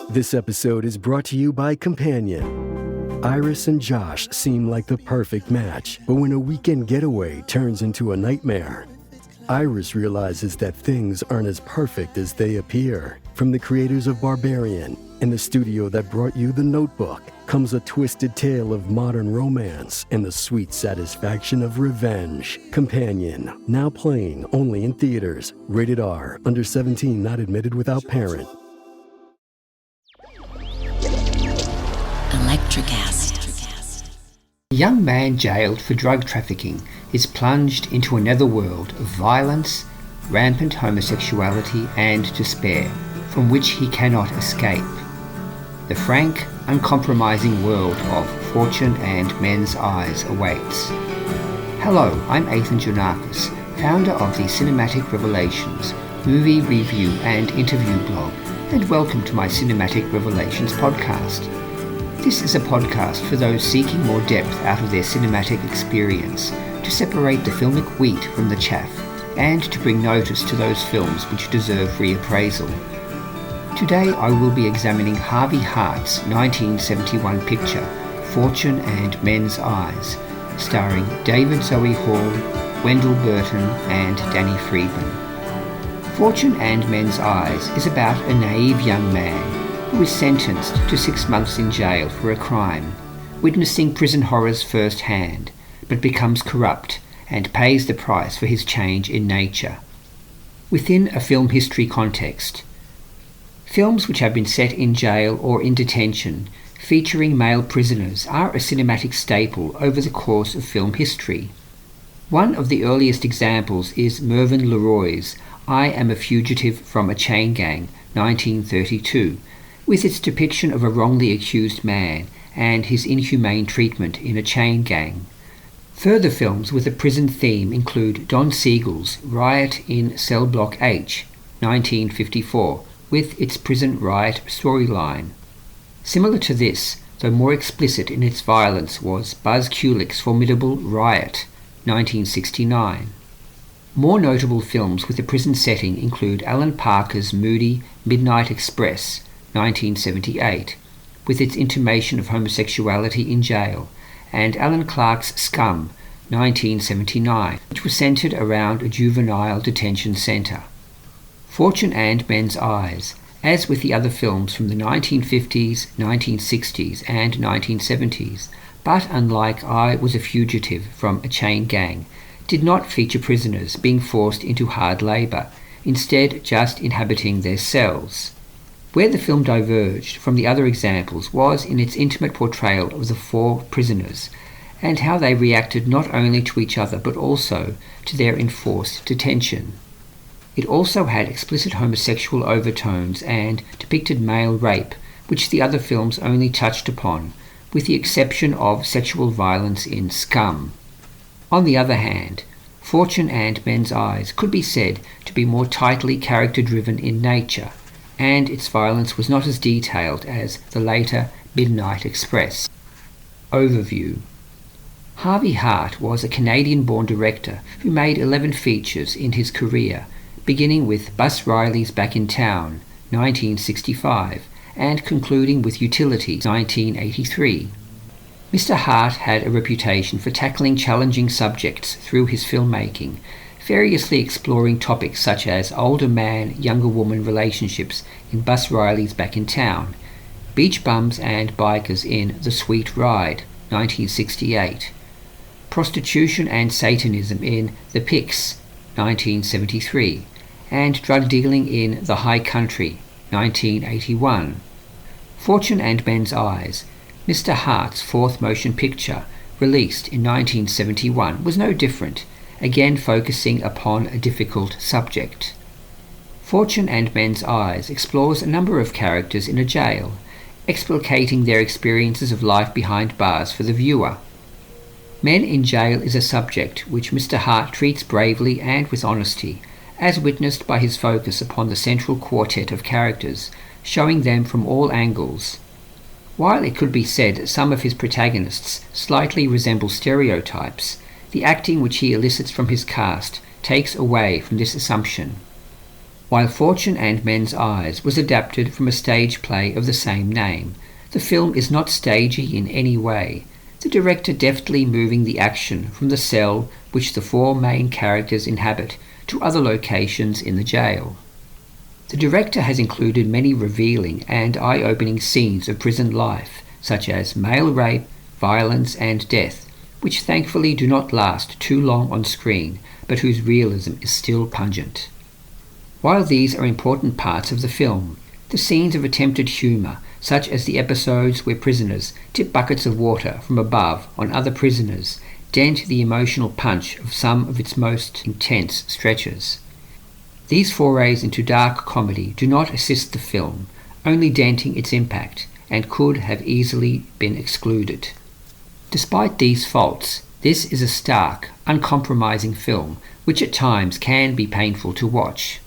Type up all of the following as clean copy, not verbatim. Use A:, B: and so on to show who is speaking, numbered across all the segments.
A: This episode is brought to you by Companion. Iris and Josh seem like the perfect match, but when a weekend getaway turns into a nightmare, Iris realizes that things aren't as perfect as they appear. From the creators of Barbarian and the studio that brought you The Notebook comes a twisted tale of modern romance and the sweet satisfaction of revenge. Companion, now playing only in theaters. Rated R, under 17, not admitted without parent.
B: A young man jailed for drug trafficking is plunged into another world of violence, rampant homosexuality and despair, from which he cannot escape. The frank, uncompromising world of Fortune and Men's Eyes awaits. Hello, I'm Ethan Janakis, founder of the Cinematic Revelations movie review and interview blog, and welcome to my Cinematic Revelations podcast. This is a podcast for those seeking more depth out of their cinematic experience, to separate the filmic wheat from the chaff, and to bring notice to those films which deserve reappraisal. Today I will be examining Harvey Hart's 1971 picture, Fortune and Men's Eyes, starring David Zooey Hall, Wendell Burton and Danny Freedman. Fortune and Men's Eyes is about a naive young man who is sentenced to 6 months in jail for a crime, witnessing prison horrors firsthand, but becomes corrupt and pays the price for his change in nature. Within a film history context, films which have been set in jail or in detention featuring male prisoners are a cinematic staple over the course of film history. One of the earliest examples is Mervyn LeRoy's I Am a Fugitive from a Chain Gang, 1932, with its depiction of a wrongly accused man and his inhumane treatment in a chain gang. Further films with a prison theme include Don Siegel's Riot in Cell Block H, 1954, with its prison riot storyline. Similar to this, though more explicit in its violence, was Buzz Kulik's formidable Riot, 1969. More notable films with a prison setting include Alan Parker's moody Midnight Express, 1978, with its intimation of homosexuality in jail, and Alan Clark's Scum, 1979, which was centered around a juvenile detention center. Fortune and Men's Eyes, as with the other films from the 1950s, 1960s, and 1970s, but unlike I Was a Fugitive from a Chain Gang, did not feature prisoners being forced into hard labor, instead just inhabiting their cells. Where the film diverged from the other examples was in its intimate portrayal of the 4 prisoners, and how they reacted not only to each other but also to their enforced detention. It also had explicit homosexual overtones and depicted male rape, which the other films only touched upon, with the exception of sexual violence in Scum. On the other hand, Fortune and Men's Eyes could be said to be more tightly character-driven in nature, and its violence was not as detailed as the later Midnight Express. Overview. Harvey Hart was a Canadian-born director who made 11 features in his career, beginning with Bus Riley's Back in Town, 1965, and concluding with Utilities, 1983. Mr. Hart had a reputation for tackling challenging subjects through his filmmaking, variously exploring topics such as older man-younger woman relationships in Bus Riley's Back in Town, beach bums and bikers in The Sweet Ride, 1968, prostitution and Satanism in The Pix, 1973, and drug dealing in The High Country, 1981. Fortune and Men's Eyes, Mr. Hart's 4th motion picture, released in 1971, was no different, again focusing upon a difficult subject. Fortune and Men's Eyes explores a number of characters in a jail, explicating their experiences of life behind bars for the viewer. Men in jail is a subject which Mr. Hart treats bravely and with honesty, as witnessed by his focus upon the central quartet of characters, showing them from all angles. While it could be said that some of his protagonists slightly resemble stereotypes, the acting which he elicits from his cast takes away from this assumption. While Fortune and Men's Eyes was adapted from a stage play of the same name, the film is not stagey in any way, the director deftly moving the action from the cell which the four main characters inhabit to other locations in the jail. The director has included many revealing and eye-opening scenes of prison life, such as male rape, violence and death, which thankfully do not last too long on screen, but whose realism is still pungent. While these are important parts of the film, the scenes of attempted humour, such as the episodes where prisoners tip buckets of water from above on other prisoners, dent the emotional punch of some of its most intense stretches. These forays into dark comedy do not assist the film, only denting its impact, and could have easily been excluded. Despite these faults, this is a stark, uncompromising film which at times can be painful to watch.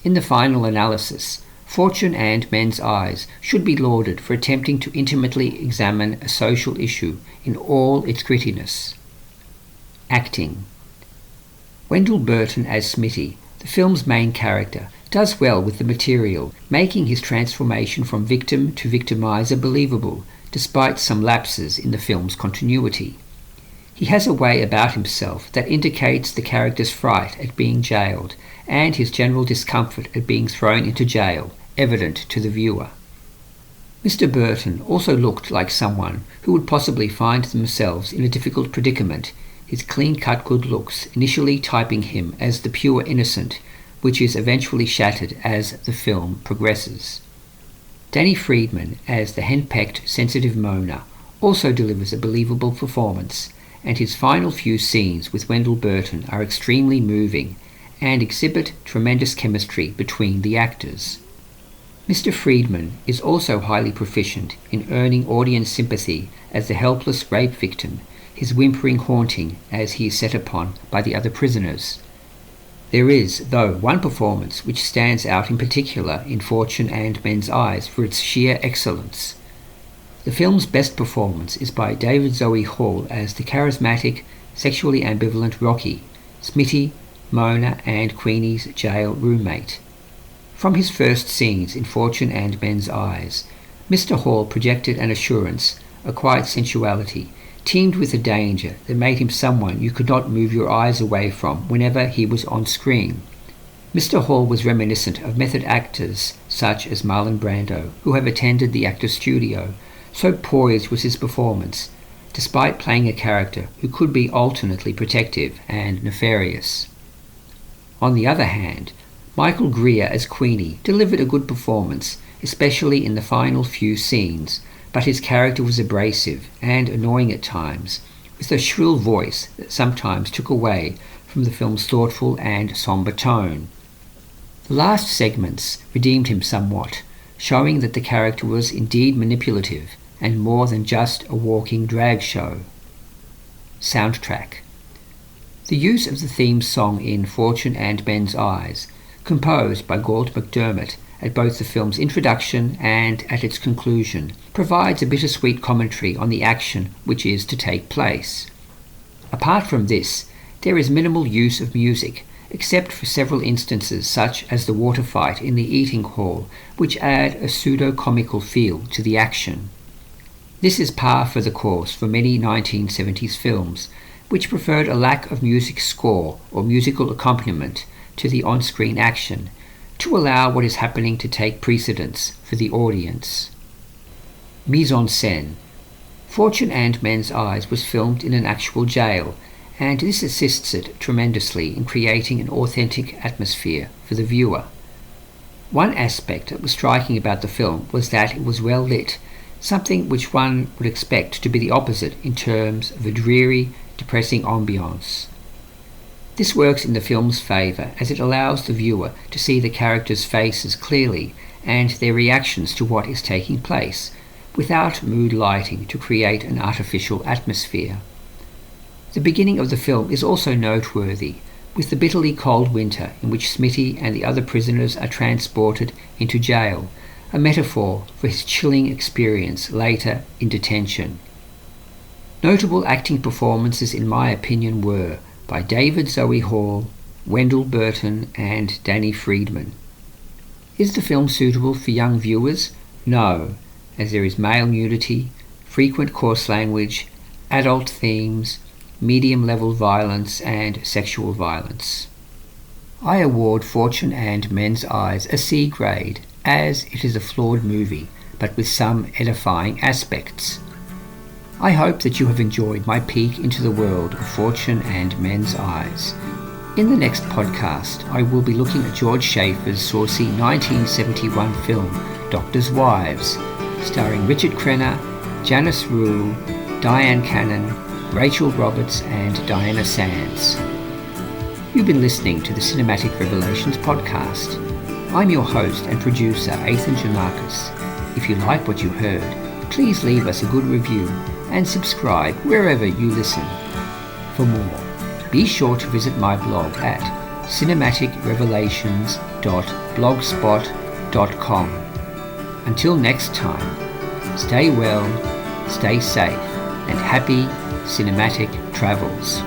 B: In the final analysis, Fortune and Men's Eyes should be lauded for attempting to intimately examine a social issue in all its grittiness. Acting. Wendell Burton as Smitty, the film's main character, does well with the material, making his transformation from victim to victimizer believable, despite some lapses in the film's continuity. He has a way about himself that indicates the character's fright at being jailed, and his general discomfort at being thrown into jail, evident to the viewer. Mr. Burton also looked like someone who would possibly find themselves in a difficult predicament, his clean-cut good looks initially typing him as the pure innocent, which is eventually shattered as the film progresses. Danny Freedman as the henpecked, sensitive Mona also delivers a believable performance, and his final few scenes with Wendell Burton are extremely moving and exhibit tremendous chemistry between the actors. Mr. Freedman is also highly proficient in earning audience sympathy as the helpless rape victim, his whimpering haunting as he is set upon by the other prisoners. There is, though, one performance which stands out in particular in Fortune and Men's Eyes for its sheer excellence. The film's best performance is by David Zooey Hall as the charismatic, sexually ambivalent Rocky, Smitty, Mona and Queenie's jail roommate. From his first scenes in Fortune and Men's Eyes, Mr. Hall projected an assurance, a quiet sensuality, teamed with a danger that made him someone you could not move your eyes away from whenever he was on screen. Mr. Hall was reminiscent of method actors such as Marlon Brando, who have attended the actor's studio. So poised was his performance, despite playing a character who could be alternately protective and nefarious. On the other hand, Michael Greer as Queenie delivered a good performance, especially in the final few scenes, but his character was abrasive and annoying at times, with a shrill voice that sometimes took away from the film's thoughtful and somber tone. The last segments redeemed him somewhat, showing that the character was indeed manipulative and more than just a walking drag show. Soundtrack. The use of the theme song in Fortune and Men's Eyes, composed by Galt McDermott at both the film's introduction and at its conclusion, provides a bittersweet commentary on the action which is to take place. Apart from this, there is minimal use of music, except for several instances such as the water fight in the eating hall, which add a pseudo-comical feel to the action. This is par for the course for many 1970s films, which preferred a lack of music score or musical accompaniment to the on-screen action, to allow what is happening to take precedence for the audience. Mise-en-scène. Fortune and Men's Eyes was filmed in an actual jail, and this assists it tremendously in creating an authentic atmosphere for the viewer. One aspect that was striking about the film was that it was well lit, something which one would expect to be the opposite in terms of a dreary, depressing ambiance. This works in the film's favour as it allows the viewer to see the characters' faces clearly and their reactions to what is taking place, without mood lighting to create an artificial atmosphere. The beginning of the film is also noteworthy, with the bitterly cold winter in which Smitty and the other prisoners are transported into jail, a metaphor for his chilling experience later in detention. Notable acting performances in my opinion were by David Zooey Hall, Wendell Burton and Danny Freedman. Is the film suitable for young viewers? No, as there is male nudity, frequent coarse language, adult themes, medium-level violence and sexual violence. I award Fortune and Men's Eyes a C grade, as it is a flawed movie, but with some edifying aspects. I hope that you have enjoyed my peek into the world of Fortune and Men's Eyes. In the next podcast, I will be looking at George Schaefer's saucy 1971 film, Doctors' Wives, starring Richard Crenna, Janice Rule, Diane Cannon, Rachel Roberts and Diana Sands. You've been listening to the Cinematic Revelations podcast. I'm your host and producer, Ethan Janakis. If you like what you heard, please leave us a good review and subscribe wherever you listen. For more, be sure to visit my blog at cinematicrevelations.blogspot.com. Until next time, stay well, stay safe, and happy cinematic travels.